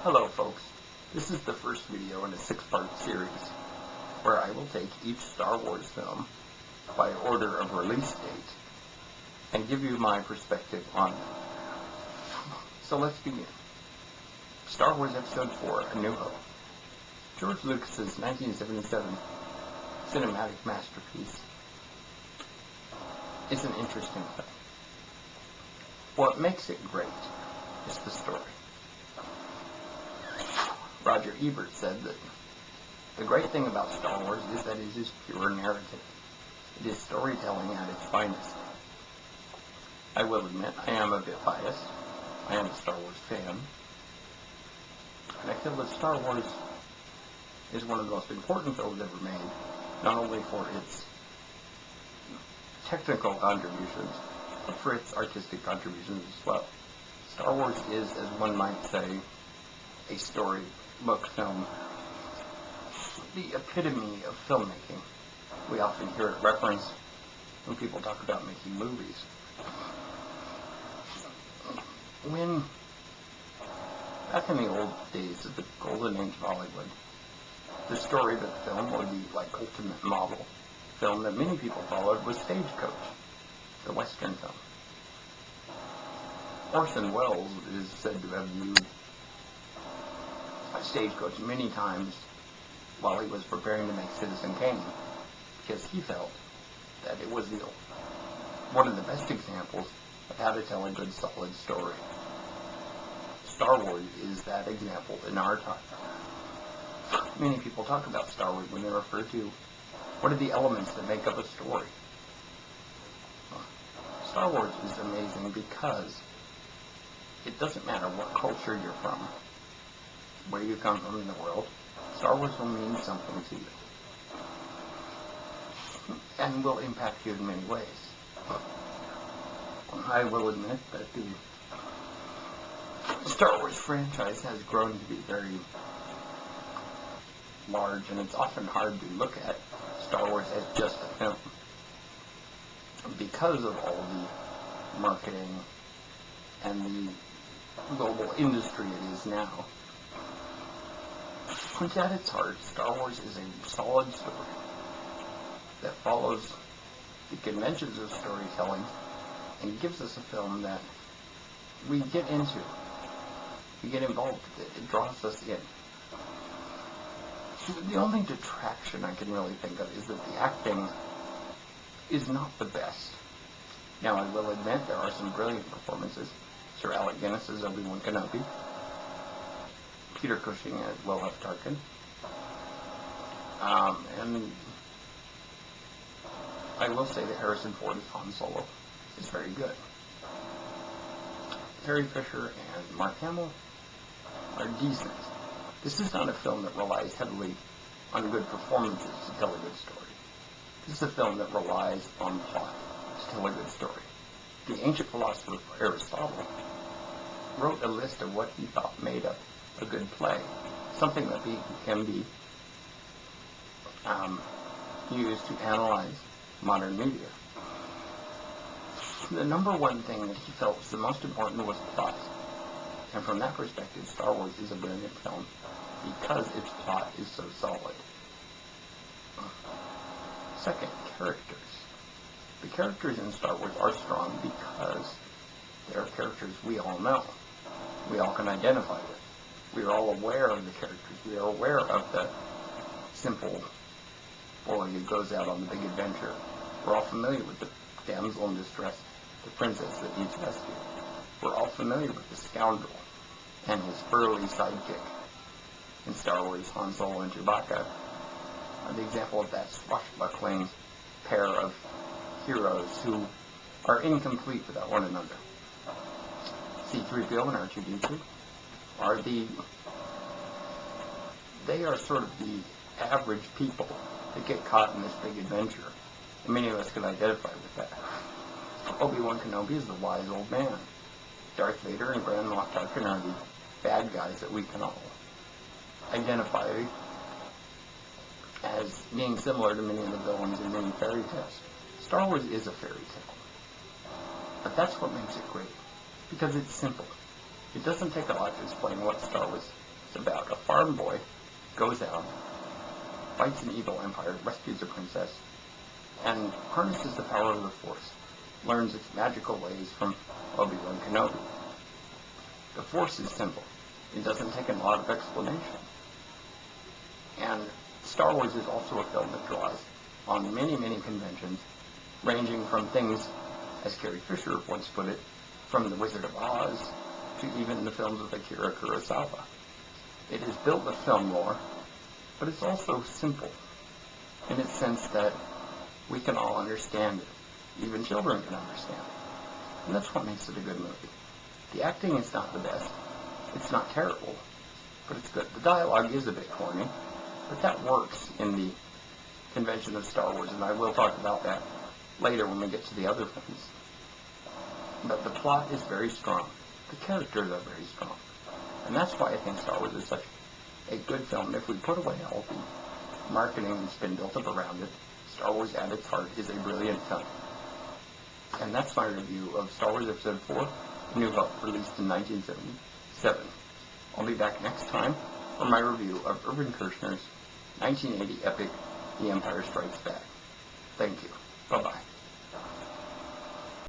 Hello folks, this is the first video in a 6-part series where I will take each Star Wars film by order of release date and give you my perspective on them. So let's begin. Star Wars Episode 4, A New Hope. George Lucas's 1977 cinematic masterpiece is an interesting film. What makes it great is the story. Roger Ebert said that the great thing about Star Wars is that it is pure narrative. It is storytelling at its finest. I will admit I am a bit biased. I am a Star Wars fan. And I feel that Star Wars is one of the most important films ever made, not only for its technical contributions, but for its artistic contributions as well. Star Wars is, as one might say, a storybook film, the epitome of filmmaking. We often hear it referenced when people talk about making movies. When, back in the old days of the golden age of Hollywood, the story of the film, or the ultimate model film that many people followed, was Stagecoach, the Western film. Orson Welles is said to have viewed Stagecoach many times while he was preparing to make Citizen Kane, because he felt that it was one of the best examples of how to tell a good, solid story. Star Wars is that example in our time. Many people talk about Star Wars when they refer to what are the elements that make up a story. Star Wars is amazing because it doesn't matter what culture you're from, where you come from in the world, Star Wars will mean something to you. And will impact you in many ways. I will admit that the Star Wars franchise has grown to be very large, and it's often hard to look at Star Wars as just a film, because of all the marketing and the global industry it is now. But at its heart, Star Wars is a solid story that follows the conventions of storytelling and gives us a film that we get into. We get involved with it. It draws us in. The only detraction I can really think of is that the acting is not the best. Now, I will admit there are some brilliant performances. Sir Alec Guinness as Obi-Wan Kenobi. Peter Cushing as Will Tarkin. And I will say that Harrison Ford as Han Solo is very good. Carrie Fisher and Mark Hamill are decent. This is not a film that relies heavily on good performances to tell a good story. This is a film that relies on plot to tell a good story. The ancient philosopher Aristotle wrote a list of what he thought made a good play, something that can be used to analyze modern media. The number one thing that he felt was the most important was plot. And from that perspective, Star Wars is a brilliant film because its plot is so solid. Second, characters. The characters in Star Wars are strong because they are characters we all know. We all can identify with. We are all aware of the characters. We are aware of the simple boy who goes out on the big adventure. We're all familiar with the damsel in distress, the princess that needs rescue. We're all familiar with the scoundrel and his burly sidekick. In Star Wars, Han Solo and Chewbacca are the example of that swashbuckling pair of heroes who are incomplete without one another. C-3PO and R2-D2 they are sort of the average people that get caught in this big adventure. And many of us can identify with that. Obi-Wan Kenobi is the wise old man. Darth Vader and Grand Moff Tarkin are the bad guys that we can all identify as being similar to many of the villains in many fairy tales. Star Wars is a fairy tale. But that's what makes it great. Because it's simple. It doesn't take a lot to explain what Star Wars It's about a farm boy goes out, fights an evil empire, rescues a princess, and harnesses the power of the Force, learns its magical ways from Obi-Wan Kenobi. The Force is simple. It doesn't take a lot of explanation. And Star Wars is also a film that draws on many, many conventions, ranging from things, as Carrie Fisher once put it, from The Wizard of Oz to even the films of Akira Kurosawa. It has built the film lore, but it's also simple in its sense that we can all understand it. Even children can understand it. And that's what makes it a good movie. The acting is not the best. It's not terrible, but it's good. The dialogue is a bit corny, but that works in the convention of Star Wars, and I will talk about that later when we get to the other films. But the plot is very strong. The characters are very strong. And that's why I think Star Wars is such a good film. If we put away all the marketing that's been built up around it, Star Wars at its heart is a brilliant film. And that's my review of Star Wars Episode 4, New Hope, released in 1977. I'll be back next time for my review of Irvin Kershner's 1980 epic, The Empire Strikes Back. Thank you. Bye-bye.